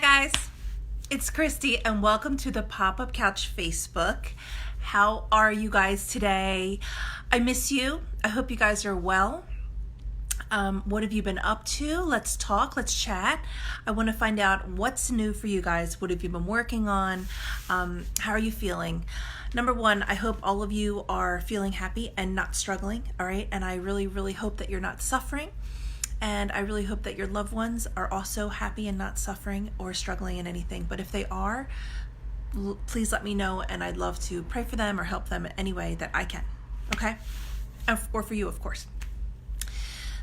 Hi guys, it's Christy and welcome to the Popup Couch Facebook. How are you guys today? I miss you. I hope you guys are well. What have you been up to? Let's talk, let's chat. I want to find out what's new for you guys. What have you been working on? How are you feeling? Number one, I hope all of you are feeling happy and not struggling, all right? And I really, really hope that you're not suffering. And I really hope that your loved ones are also happy and not suffering or struggling in anything. But if they are, please let me know, and I'd love to pray for them or help them in any way that I can, okay? Or for you, of course.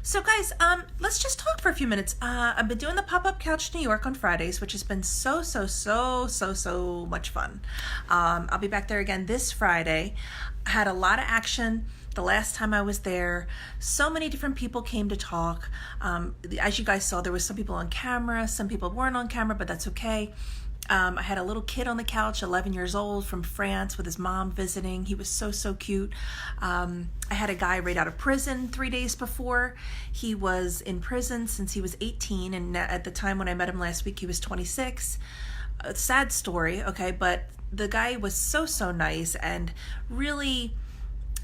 So guys, let's just talk for a few minutes. I've been doing the Pop-Up Couch New York on Fridays, which has been so much fun. I'll be back there again this Friday. I had a lot of action the last time I was there. So many different people came to talk. As you guys saw, there was some people on camera, some people weren't on camera, but that's okay. I had a little kid on the couch, 11 years old, from France with his mom visiting. He was so cute. I had a guy right out of prison 3 days before. He was in prison since he was 18, and at the time when I met him last week, he was 26. A sad story, okay, but the guy was so nice and really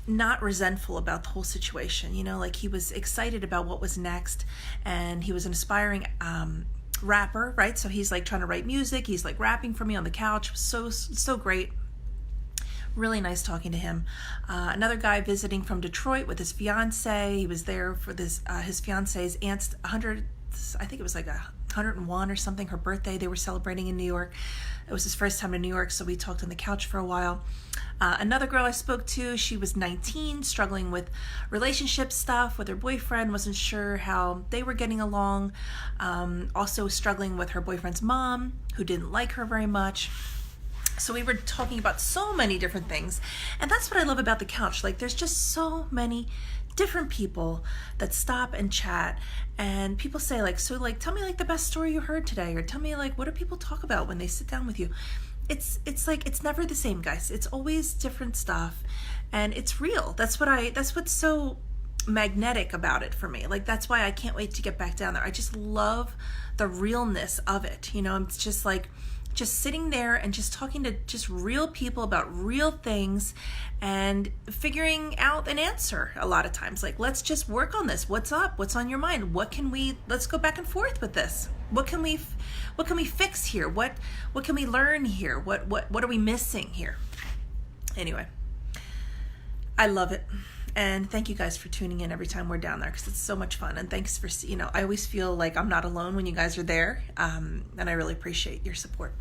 not resentful about the whole situation. You know, like he was excited about what was next, and he was an aspiring rapper, right? So he's like trying to write music. He's like rapping for me on the couch. So great. Really nice talking to him. Another guy visiting from Detroit with his fiance. He was there for this his fiance's aunt's 100, I think it was like 101 or something, her birthday. They were celebrating in New York. It was his first time in New York, so we talked on the couch for a while. Another girl I spoke to, she was 19, struggling with relationship stuff with her boyfriend, wasn't sure how they were getting along. Also struggling with her boyfriend's mom, who didn't like her very much. So we were talking about so many different things. And that's what I love about the couch. Like, there's just so many different people that stop and chat, and people say like, so like, tell me like the best story you heard today, or tell me like, what do people talk about when they sit down with you? It's like, it's never the same, guys. It's always different stuff, and it's real. That's what's so magnetic about it for me. Like, that's why I can't wait to get back down there. I just love the realness of it. You know, it's just like, just sitting there and just talking to just real people about real things and figuring out an answer a lot of times. Like, let's just work on this. What's up? What's on your mind? Let's go back and forth with this. What can we fix here? What can we learn here? What are we missing here? Anyway, I love it. And thank you guys for tuning in every time we're down there, because it's so much fun. And thanks for, I always feel like I'm not alone when you guys are there. And I really appreciate your support.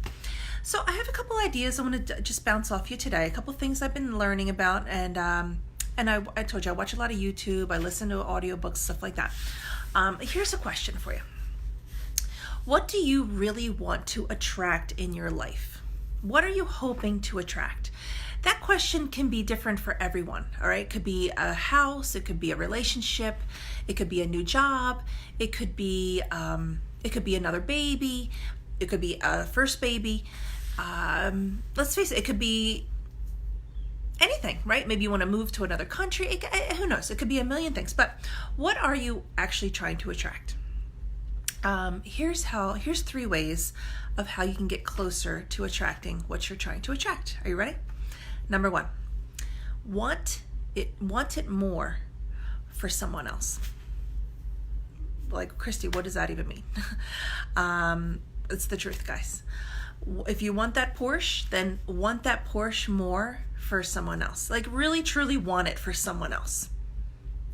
So I have a couple ideas I want to just bounce off you today. A couple things I've been learning about. And I told you I watch a lot of YouTube. I listen to audiobooks, stuff like that. Here's a question for you. What do you really want to attract in your life? What are you hoping to attract? That question can be different for everyone, all right? It could be a house, it could be a relationship, it could be a new job, it could be another baby, it could be a first baby. Let's face it could be anything, right? Maybe you want to move to another country. Who knows? It could be a million things. But what are you actually trying to attract? Here's 3 ways of how you can get closer to attracting what you're trying to attract. Are you ready? Number 1, want it more for someone else. Like, Christy, what does that even mean? It's the truth, guys. If you want that Porsche, then want that Porsche more for someone else. Like, really, truly want it for someone else.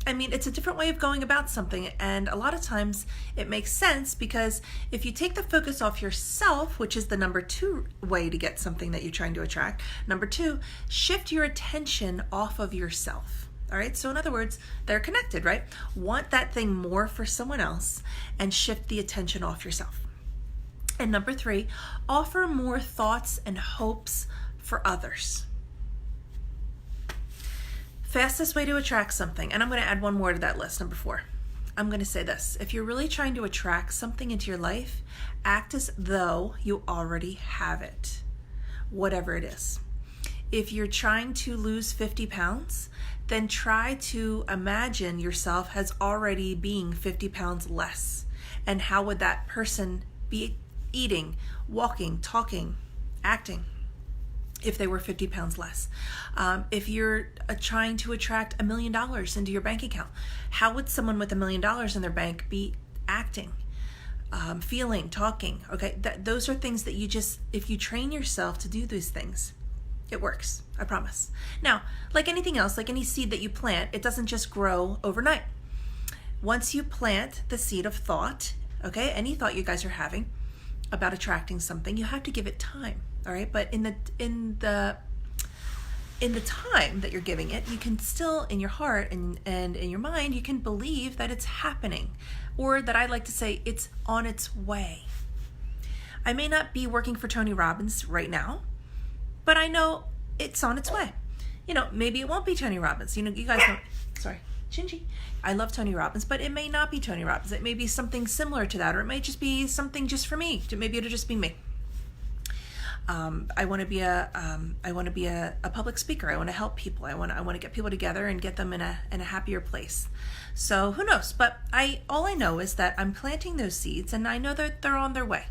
I mean, it's a different way of going about something, and a lot of times it makes sense, because if you take the focus off yourself, which is the number 2 way to get something that you're trying to attract, number 2, shift your attention off of yourself. All right, so in other words, they're connected, right? Want that thing more for someone else and shift the attention off yourself. And number 3, offer more thoughts and hopes for others. Fastest way to attract something, and I'm going to add one more to that list, number 4. I'm going to say this. If you're really trying to attract something into your life, act as though you already have it, whatever it is. If you're trying to lose 50 pounds, then try to imagine yourself as already being 50 pounds less. And how would that person be eating, walking, talking, acting, if they were 50 pounds less. If you're trying to attract $1 million into your bank account, how would someone with $1 million in their bank be acting, feeling, talking? Okay, those are things that you just, if you train yourself to do these things, it works, I promise. Now, like anything else, like any seed that you plant, it doesn't just grow overnight. Once you plant the seed of thought, okay, any thought you guys are having about attracting something, you have to give it time, all right? But in the time that you're giving it, you can still, in your heart and in your mind, you can believe that it's happening, or that I like to say, it's on its way. I may not be working for Tony Robbins right now, but I know it's on its way. You know, maybe it won't be Tony Robbins. You know, you guys don't, sorry, Gingy. I love Tony Robbins, but it may not be Tony Robbins. It may be something similar to that, or it may just be something just for me. Maybe it'll just be me. I want to be a public speaker. I want to help people. I want to get people together and get them in a happier place. So who knows? But all I know is that I'm planting those seeds, and I know that they're on their way.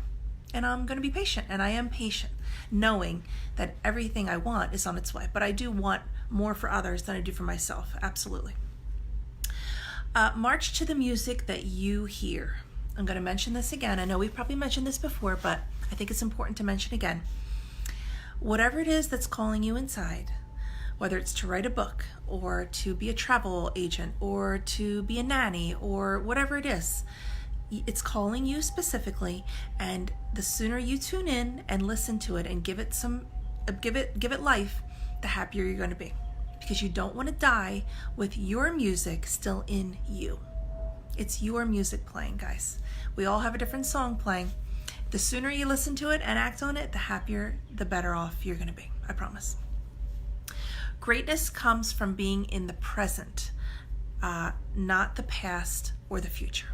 And I'm going to be patient, and I am patient, knowing that everything I want is on its way. But I do want more for others than I do for myself. Absolutely. March to the music that you hear. I'm going to mention this again. I know we've probably mentioned this before, but I think it's important to mention again. Whatever it is that's calling you inside, whether it's to write a book, or to be a travel agent, or to be a nanny, or whatever it is, it's calling you specifically, and the sooner you tune in and listen to it and give it life, the happier you're going to be, because you don't want to die with your music still in you. It's your music playing, guys. We all have a different song playing. The sooner you listen to it and act on it, the happier, the better off you're going to be. I promise. Greatness comes from being in the present, not the past or the future.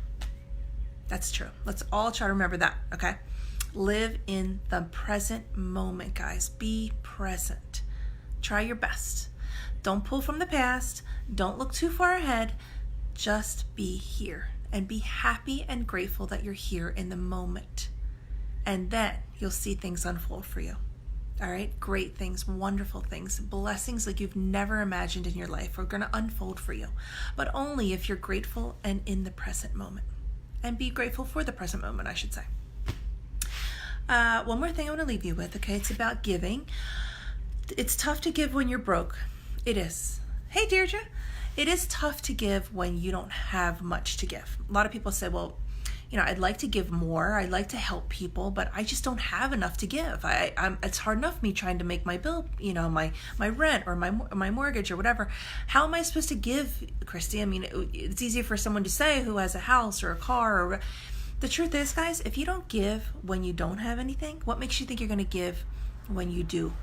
That's true. Let's all try to remember that, okay? Live in the present moment, guys. Be present. Try your best. Don't pull from the past. Don't look too far ahead. Just be here and be happy and grateful that you're here in the moment. And then you'll see things unfold for you. All right? Great things, wonderful things, blessings like you've never imagined in your life are going to unfold for you. But only if you're grateful and in the present moment. And be grateful for the present moment, I should say. One more thing I want to leave you with, okay? It's about giving. It's tough to give when you're broke. It is. Hey, Deirdre. It is tough to give when you don't have much to give. A lot of people say, well, you know, I'd like to give more. I'd like to help people, but I just don't have enough to give. It's hard enough me trying to make my bill, you know, my rent or my mortgage or whatever. How am I supposed to give, Christy? I mean, it's easy for someone to say who has a house or a car. Or the truth is, guys, if you don't give when you don't have anything, what makes you think you're going to give when you do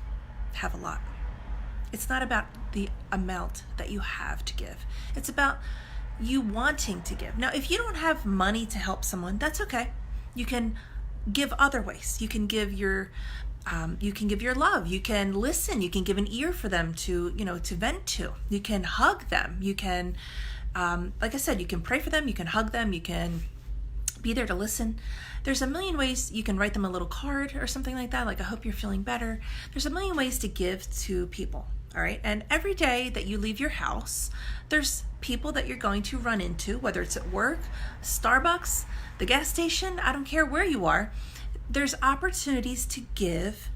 have a lot? It's not about the amount that you have to give. It's about you wanting to give. Now, if you don't have money to help someone, that's okay. You can give other ways. You can give your love. You can listen. You can give an ear for them to, you know, to vent to. You can hug them. You can, like I said, you can pray for them. You can hug them. You can be there to listen. There's a million ways. You can write them a little card or something like that. Like, I hope you're feeling better. There's a million ways to give to people. All right. And every day that you leave your house, there's people that you're going to run into, whether it's at work, Starbucks, the gas station, I don't care where you are. There's opportunities to give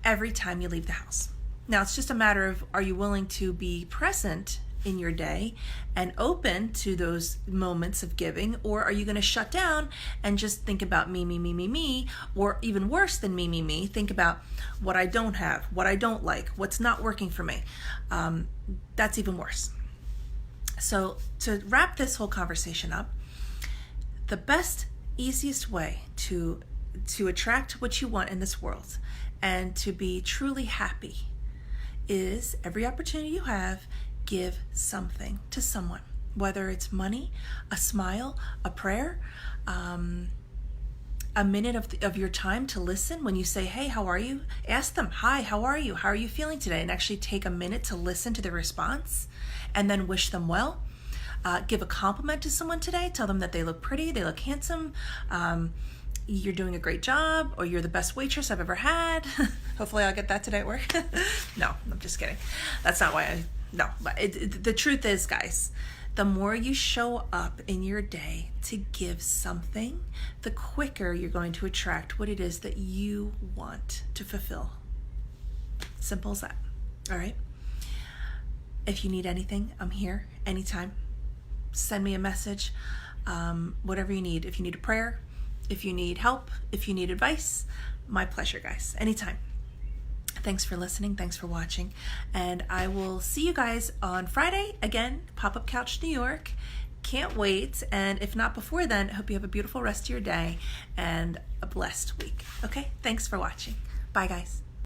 every time you leave the house. Now, it's just a matter of, are you willing to be present in your day and open to those moments of giving, or are you going to shut down and just think about me, or even worse than me, think about what I don't have, what I don't like, what's not working for me. That's even worse. So to wrap this whole conversation up, the best, easiest way to attract what you want in this world and to be truly happy is every opportunity you have, give something to someone, whether it's money, a smile, a prayer, a minute of your time to listen. When you say, hey, how are you? Ask them, hi, how are you? How are you feeling today? And actually take a minute to listen to their response and then wish them well. Give a compliment to someone today. Tell them that they look pretty, they look handsome. you're doing a great job, or you're the best waitress I've ever had. Hopefully I'll get that today at work. No, I'm just kidding. That's not why but the truth is, guys, the more you show up in your day to give something, the quicker you're going to attract what it is that you want to fulfill. Simple as that. All right. If you need anything, I'm here anytime. Send me a message, whatever you need. If you need a prayer, if you need help, if you need advice, my pleasure, guys. Anytime. Thanks for listening. Thanks for watching. And I will see you guys on Friday. Again, Popup Couch, New York. Can't wait. And if not before then, I hope you have a beautiful rest of your day and a blessed week. Okay? Thanks for watching. Bye, guys.